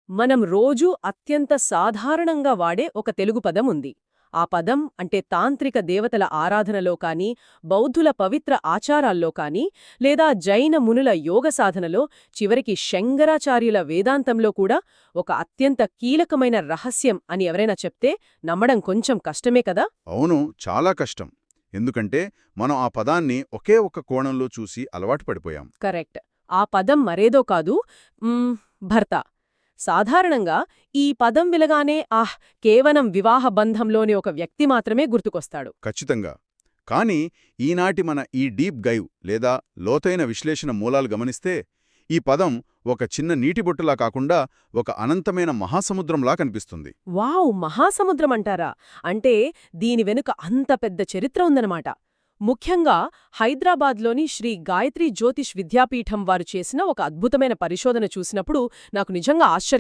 మనం రోజూ అత్యంత సాధారణంగా వాడే ఒక తెలుగు పదం ఉంది. ఆ పదం అంటే తాంత్రిక దేవతల ఆరాధనలో కానీ, బౌద్ధుల పవిత్ర ఆచారాల్లో కానీ, లేదా జైన మునుల యోగ సాధనలో, చివరికి శంకరాచార్యుల వేదాంతంలో కూడా ఒక అత్యంత కీలకమైన రహస్యం అని ఎవరైనా చెప్తే నమ్మడం కొంచెం కష్టమే కదా? అవును, చాలా కష్టం. ఎందుకంటే మనం ఆ పదాన్ని ఒకే ఒక కోణంలో చూసి అలవాటు పడిపోయాం. కరెక్ట్. ఆ పదం మరేదో కాదు, భర్త. సాధారణంగా ఈ పదం విలగానే కేవలం వివాహ బంధంలోని ఒక వ్యక్తి మాత్రమే గుర్తుకొస్తాడు. ఖచ్చితంగా. కానీ ఈనాటి మన ఈ డీప్ గైవ్ లేదా లోతైన విశ్లేషణ మూలాలు గమనిస్తే ఈ పదం ఒక చిన్న నీటిబొట్టులా కాకుండా ఒక అనంతమైన మహాసముద్రంలా కనిపిస్తుంది. వావ్! మహాసముద్రం అంటారా? అంటే దీని వెనుక అంత పెద్ద చరిత్ర ఉందన్నమాట. ముఖ్యంగా హైదరాబాద్లోని శ్రీ గాయత్రి జ్యోతిష్ విద్యాపీఠం వారు చేసిన ఒక అద్భుతమైన పరిశోధన చూసినప్పుడు నాకు నిజంగా ఆశ్చర్యం